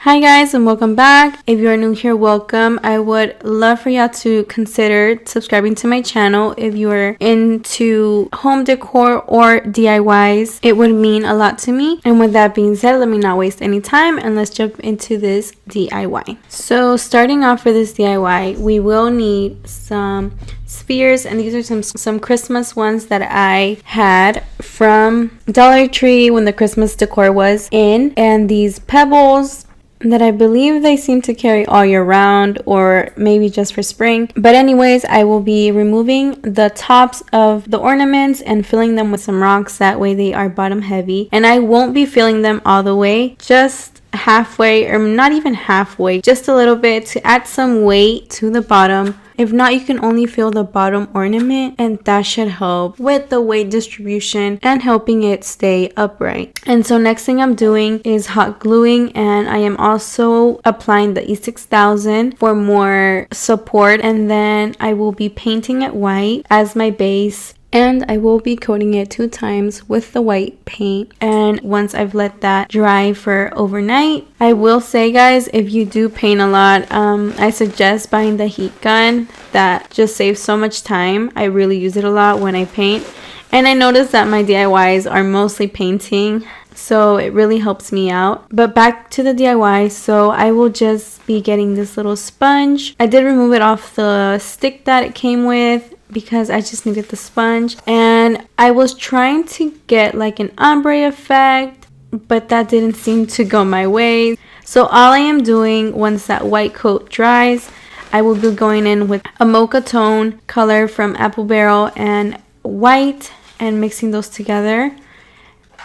Hi guys, and welcome back. If you are new here, welcome. I would love for y'all to consider subscribing to my channel if you are into home decor or DIYs. It would mean a lot to me. And with that being said, let me not waste any time and let's jump into this DIY. So starting off for this DIY, we will need some spheres, and these are some Christmas ones that I had from Dollar Tree when the Christmas decor was in, and these pebbles that I believe they seem to carry all year round, or maybe just for spring. But anyways, I will be removing the tops of the ornaments and filling them with some rocks. That way they are bottom heavy, and I won't be filling them all the way, just halfway, or not even halfway, just a little bit to add some weight to the bottom. If not, you can only fill the bottom ornament, and that should help with the weight distribution and helping it stay upright. And so next thing I'm doing is hot gluing, and I am also applying the E6000 for more support, and then I will be painting it white as my base. And I will be coating it 2 times with the white paint. And once I've let that dry for overnight, I will say guys, if you do paint a lot, I suggest buying the heat gun. That just saves so much time. I really use it a lot when I paint. And I noticed that my DIYs are mostly painting, so it really helps me out. But back to the DIY, so I will just be getting this little sponge. I did remove it off the stick that it came with because I just needed the sponge, and I was trying to get like an ombre effect, but that didn't seem to go my way. So all I am doing, once that white coat dries, I will be going in with a mocha tone color from Apple Barrel and white, and mixing those together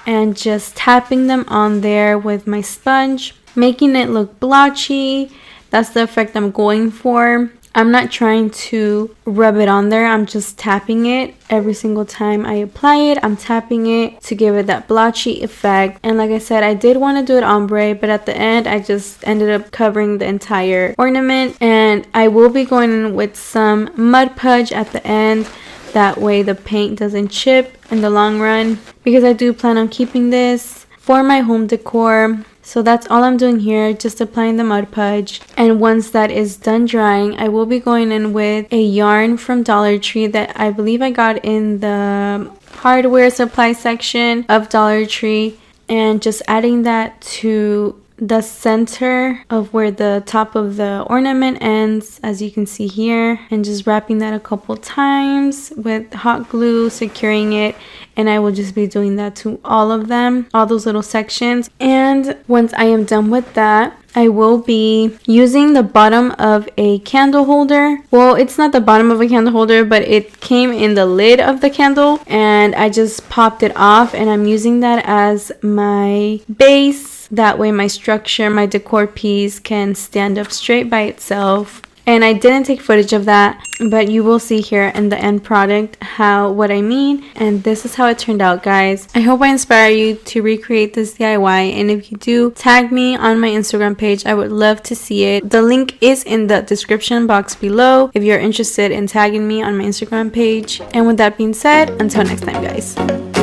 and just tapping them on there with my sponge, making it look blotchy. That's the effect I'm going for. I'm not trying to rub it on there. I'm just tapping it every single time I apply it. I'm tapping it to give it that blotchy effect. And like I said, I did want to do it ombre, but at the end I just ended up covering the entire ornament. And I will be going in with some mud pudge at the end. That way the paint doesn't chip in the long run, because I do plan on keeping this for my home decor. So that's all I'm doing here, just applying the mud pudge. And once that is done drying, I will be going in with a yarn from Dollar Tree that I believe I got in the hardware supply section of Dollar Tree, and just adding that to the center of where the top of the ornament ends, as you can see here, and just wrapping that a couple times with hot glue, securing it. And I will just be doing that to all of them, all those little sections. And once I am done with that, I will be using the bottom of a candle holder. Well, it's not the bottom of a candle holder, but it came in the lid of the candle, and I just popped it off, and I'm using that as my base. That way my structure, my decor piece, can stand up straight by itself. And I didn't take footage of that, but you will see here in the end product what I mean. And this is how it turned out, guys. I hope I inspire you to recreate this DIY, and if you do, tag me on my Instagram page. I would love to see it. The link is in the description box below if you're interested in tagging me on my Instagram page. And with that being said, until next time, guys.